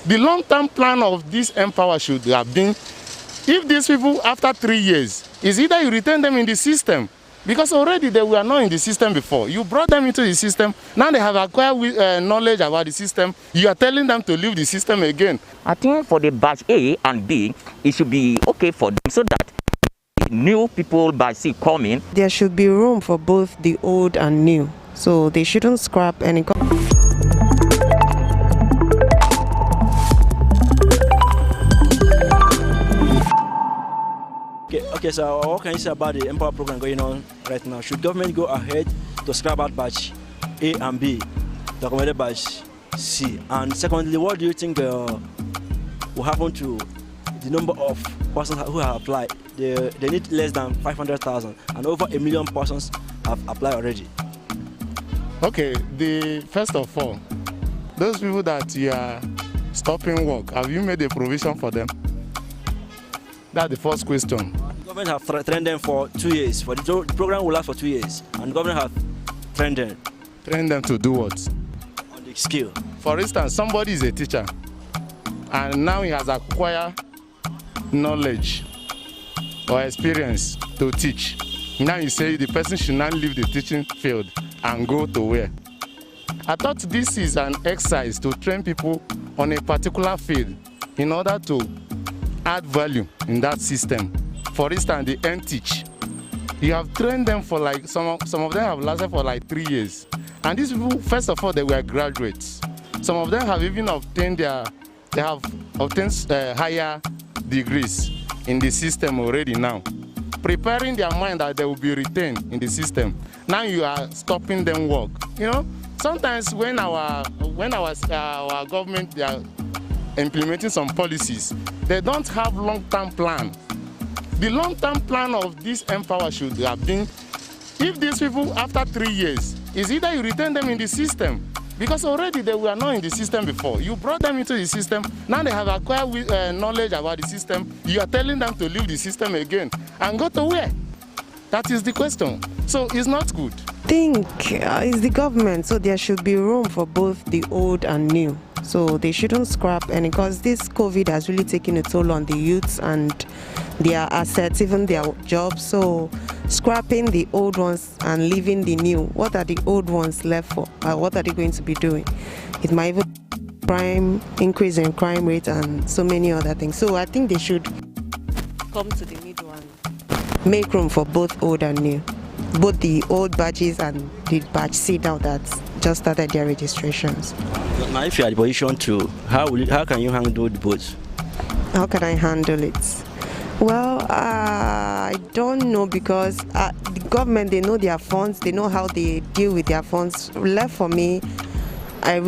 The long-term plan of this Empower should have been, if these people after 3 years, is either you retain them in the system, because already they were not in the system before. You brought them into the system, now they have acquired knowledge about the system, you are telling them to leave the system again. I think for the batch A and B, it should be okay for them so that new people by C come in. There should be room for both the old and new, so they shouldn't scrap any. Okay, so what can you say about the Empower program going on right now? Should government go ahead to scrap out batch A and B, the recommended batch C? And secondly, what do you think will happen to the number of persons who have applied? They need less than 500,000 and over 1 million persons have applied already. Okay, first of all, those people that you are stopping work, have you made a provision for them? That's the first question. The government have trained them for 2 years. For the program will last for 2 years, and the government have trained them. Train them to do what? On the skill. For instance, somebody is a teacher, and now he has acquired knowledge or experience to teach. Now you say the person should not leave the teaching field and go to where? I thought this is an exercise to train people on a particular field in order to add value in that system. For instance, the teach. You have trained them for like, some of them have lasted for like 3 years. And these people, first of all, they were graduates. Some of them have even obtained higher degrees in the system already now, preparing their mind that they will be retained in the system. Now you are stopping them work. You know, sometimes when our government, they are implementing some policies, they don't have long-term plan. The long-term plan of this Empower should have been, if these people after 3 years, is either you retain them in the system, because already they were not in the system before. You brought them into the system, now they have acquired knowledge about the system, you are telling them to leave the system again and go to where? That is the question. So it's not good. I think it's the government, so there should be room for both the old and new. So they shouldn't scrap any, because this COVID has really taken a toll on the youths and their assets, even their jobs. So scrapping the old ones and leaving the new, what are the old ones left for? What are they going to be doing? It might even increase in crime rate and so many other things. So I think they should come to the middle and make room for both old and new, both the old batches and the batch C now that's just started their registrations. Now, if you are in the position to, how can you handle the both? How can I handle it? Well, I don't know, because the government, they know their funds, they know how they deal with their funds. Left for me, I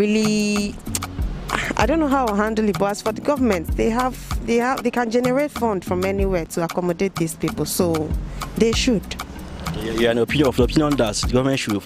don't know how I'll handle it. But as for the government, they can generate funds from anywhere to accommodate these people, so they should. You are of the opinion that the government should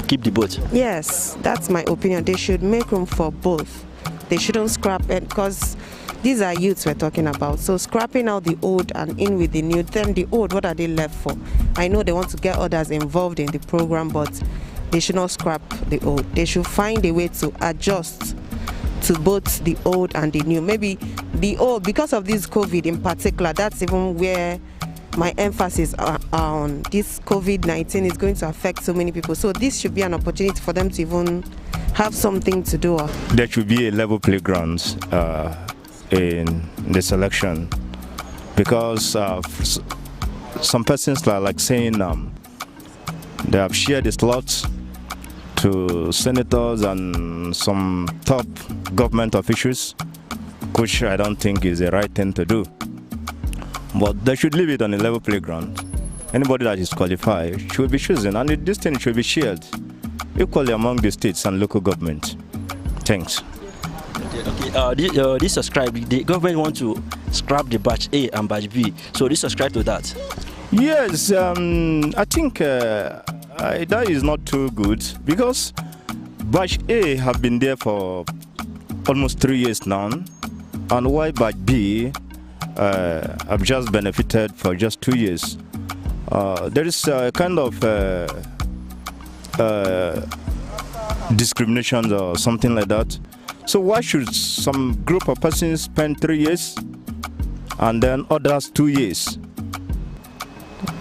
keep the both? Yes, that's my opinion. They should make room for both. They shouldn't scrap it, because these are youths we're talking about. So scrapping out the old and in with the new, then the old, what are they left for? I know they want to get others involved in the program, but they should not scrap the old. They should find a way to adjust to both the old and the new. Maybe the old, because of this COVID in particular, that's even where my emphasis on this COVID-19 is going to affect so many people. So this should be an opportunity for them to even have something to do. There should be a level playground in the selection, because some persons are like saying they have shared the slots to senators and some top government officials, which I don't think is the right thing to do. But they should leave it on a level playground. Anybody that is qualified should be chosen, and this thing should be shared equally among the states and local government. Thanks. This subscribe, the government want to scrap the batch A and batch B, so this subscribe to that. Yes, I think that is not too good, because batch A have been there for almost 3 years now, and why batch B have just benefited for just 2 years. There is a kind of discrimination or something like that. So why should some group of persons spend 3 years and then others 2 years?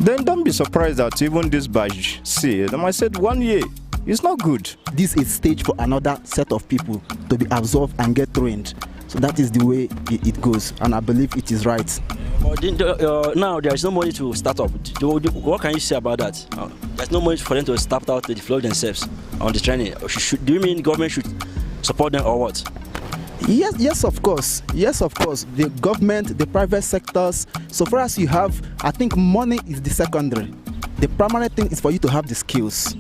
Then don't be surprised that even this batch C, they might say 1 year. It's not good. This is stage for another set of people to be absorbed and get trained. So that is the way it goes, and I believe it is right. Now there is no money to start up. What can you say about that? There's no money for them to start out to develop themselves on the training. Do you mean government should support them or what? Yes, of course. Yes, of course. The government, the private sectors. So far as you have, I think money is the secondary. The primary thing is for you to have the skills.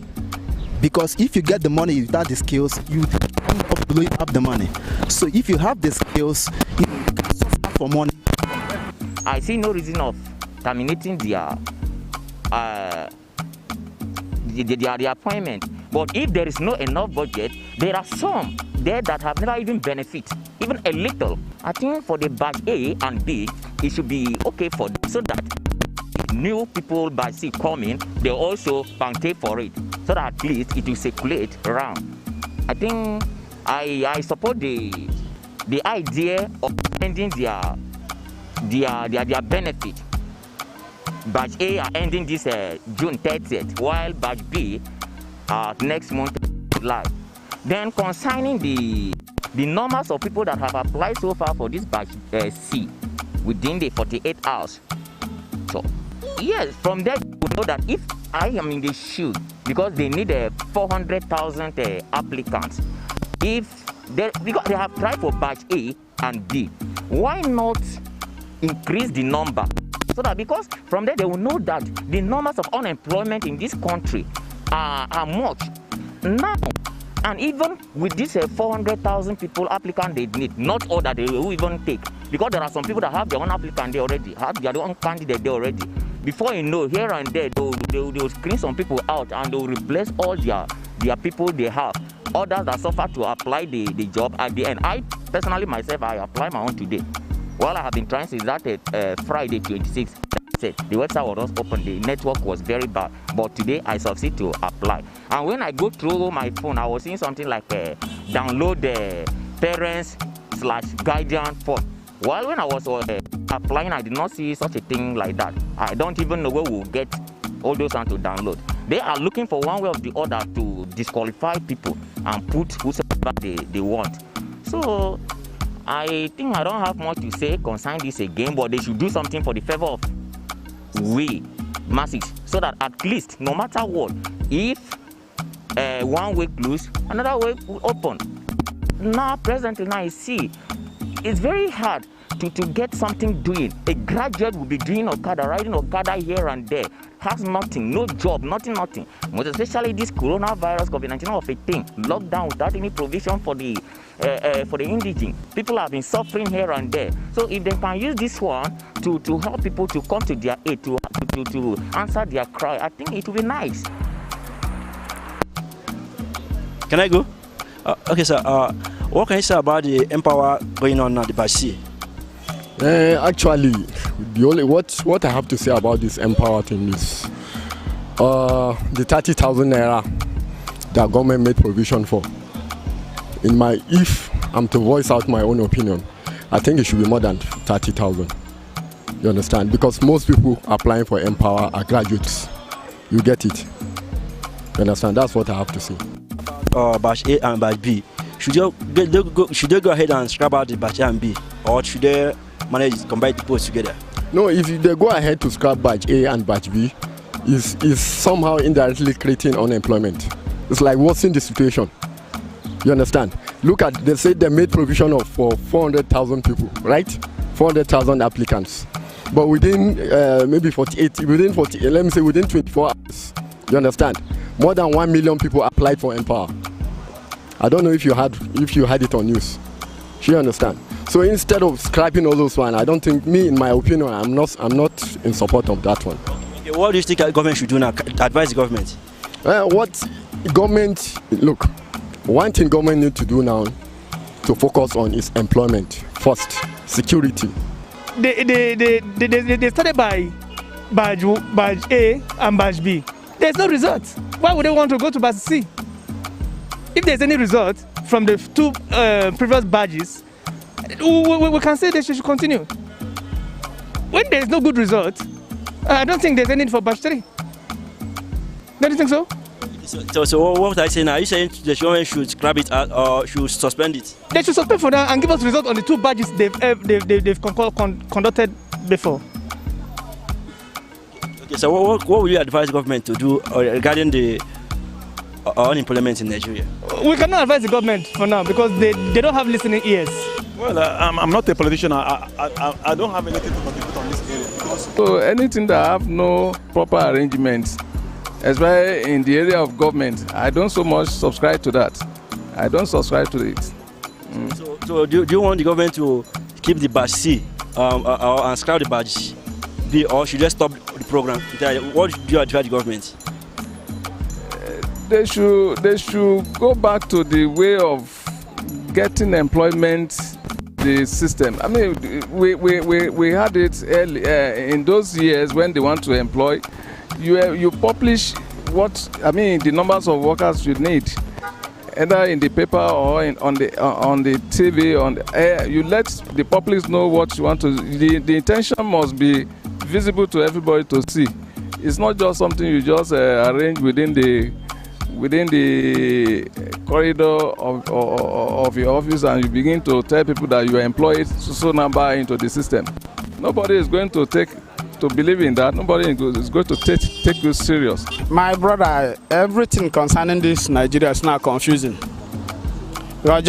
Because if you get the money without the skills, you end up blowing up the money. So if you have the skills, you can suffer for money. I see no reason of terminating their appointment. But if there is no enough budget, there are some there that have never even benefit, even a little. I think for the batch A and B, it should be okay for them, so that new people by C coming, they also partake for it, so that at least it will circulate around. I think I support the idea of ending their benefit. Batch A are ending this June 30th, while batch B next month July. Then concerning the numbers of people that have applied so far for this batch C within the 48 hours. So yes, from there you know that if I am in the shoe, because they need 400,000 applicants. Because they have tried for batch A and B, why not increase the number? So that, because from there they will know that the numbers of unemployment in this country are much now. And even with this 400,000 people applicant they need, not all that they will even take, because there are some people that have their own applicant there already, have their own candidate there already. Before you know, here and there, they'll screen some people out and they'll replace all their people they have. Others that suffer to apply the job at the end. I personally myself, I apply my own today. Well, I have been trying since that Friday 26th. The website was not open, the network was very bad, but today I succeed to apply. And when I go through my phone, I was seeing something like download the parents/guardian form. While when I was applying, I did not see such a thing like that. I don't even know where we'll get all those ones to download. They are looking for one way or the other to disqualify people and put whosoever they want. So I think I don't have much to say concerning this again, but they should do something for the favor of we masses, so that at least no matter what, if one way closed, another way will open. Now presently, now you see it's very hard to get something doing. A graduate will be doing Okada, riding Okada here and there, has nothing, no job, nothing. Most especially this coronavirus, COVID-19 of a thing, lockdown without any provision for the indigent. People have been suffering here and there. So if they can use this one to help people to come to their aid, to answer their cry, I think it will be nice. Can I go? Okay, sir. What can you say about the Empower going on now, the batch C? Actually, what I have to say about this Empower thing is the 30,000 naira that government made provision for. If I'm to voice out my own opinion, I think it should be more than 30,000. You understand? Because most people applying for Empower are graduates. You get it? You understand? That's what I have to say. Batch A and batch B. Should they go ahead and scrap out the batch A and B, or should they manage to combine the both together? No, if they go ahead to scrap batch A and batch B, is somehow indirectly creating unemployment. It's like worsening the situation. You understand? Look at, they said they made provision for 400,000 people, right? 400,000 applicants. But within maybe 48, let me say within 24 hours, you understand? More than 1 million people applied for Empower. I don't know if you had it on news. You understand? So instead of scrapping all those one, I don't think, in my opinion, I'm not in support of that one. Okay, what do you think the government should do now? Advise the government. One thing government need to do now to focus on is employment first, security. They started by batch A and batch B. There's no result. Why would they want to go to batch C? If there's any result, from the two previous badges, we can say they should continue. When there is no good result, I don't think there's any need for batch 3. Don't you think so? So what I say now? Are you saying the government should scrap it out or should suspend it? They should suspend for now and give us result on the 2 badges they've conducted before. Okay, so what will you advise the government to do regarding the unemployment in Nigeria? We cannot advise the government for now because they don't have listening ears. Well, I'm not a politician. I don't have anything to contribute on this area. So anything that have no proper arrangements, especially in the area of government, I don't so much subscribe to that. I don't subscribe to it. So do you want the government to keep the badge C and scrap the badge B, or should just stop the program? What do you advise the government? They should go back to the way of getting employment, the system. I mean, we had it early, in those years when they want to employ. You publish the numbers of workers you need, either in the paper or on the TV, on the air. You let the public know what you want to. The intention must be visible to everybody to see. It's not just something you just arrange within the corridor of your office and you begin to tell people that you are employed so number into the system. Nobody is going to believe in that. Nobody is going to take you serious. My brother, everything concerning this Nigeria is now confusing. Was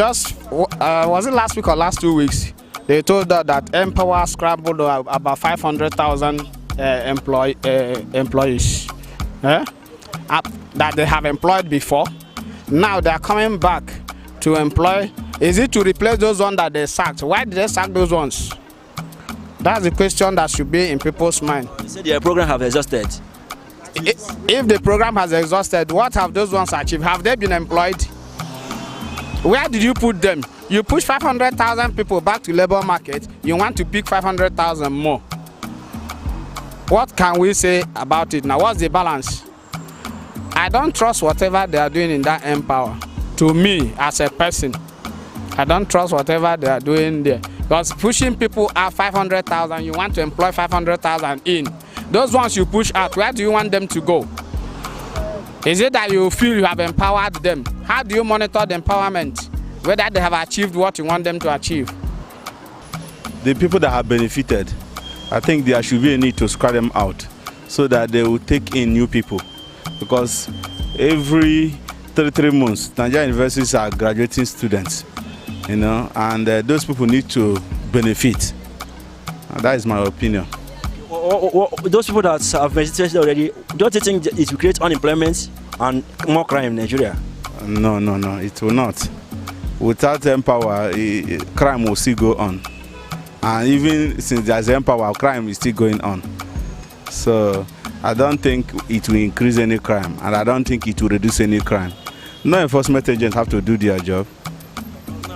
it last week or last 2 weeks? They told us that Empower scrambled about 500,000 employees that they have employed before. Now they are coming back to employ. Is it to replace those ones that they sacked? Why did they sack those ones? That's the question that should be in people's mind. You said their program have exhausted. If the program has exhausted, what have those ones achieved? Have they been employed? Where did you put them? You push 500,000 people back to labor market. You want to pick 500,000 more. What can we say about it now? What's the balance? I don't trust whatever they are doing in that Empower. To me, as a person, I don't trust whatever they are doing there. Because pushing people out 500,000, you want to employ 500,000 in. Those ones you push out, where do you want them to go? Is it that you feel you have empowered them? How do you monitor the empowerment? Whether they have achieved what you want them to achieve? The people that have benefited, I think there should be a need to scrap them out so that they will take in new people. Because every 3 months, Nigerian universities are graduating students, and those people need to benefit. That is my opinion. Those people that have benefited already, don't you think it will create unemployment and more crime in Nigeria? No, it will not. Without Empower, crime will still go on. And even since there's Empower, crime is still going on. So I don't think it will increase any crime, and I don't think it will reduce any crime. No enforcement agents have to do their job.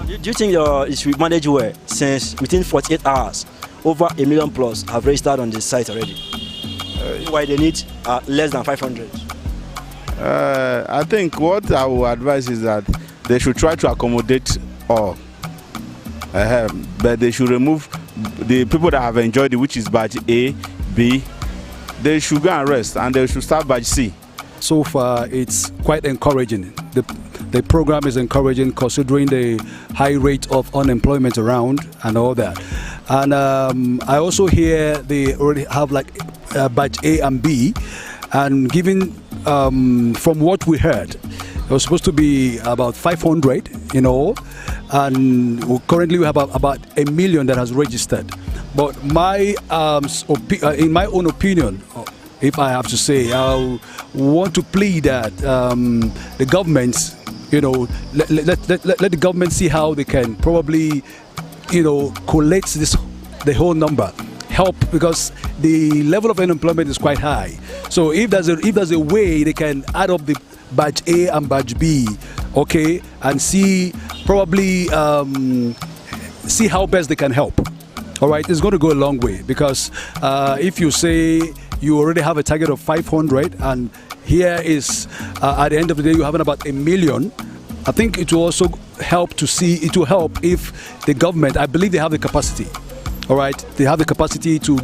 Do you think it should be managed well, since within 48 hours, over 1 million plus have registered on the site already? Why they need less than 500? I think what I would advise is that they should try to accommodate all. But they should remove the people that have enjoyed it, which is badge A, B. They should go and rest, and they should start badge C. So far, it's quite encouraging. The program is encouraging considering the high rate of unemployment around and all that. And I also hear they already have like badge A and B, and given from what we heard, it was supposed to be about 500 in all, and currently we have about 1 million that has registered. But in my own opinion, if I have to say, I want to plead that the government, let the government see how they can probably, collect the whole number, help, because the level of unemployment is quite high. So if there's a way they can add up the badge A and badge B, okay, and see probably see how best they can help. All right, it's going to go a long way, because if you say you already have a target of 500, and here is at the end of the day you're having about 1 million, I think it will also help to see, it will help if the government, I believe they have the capacity, all right, they have the capacity to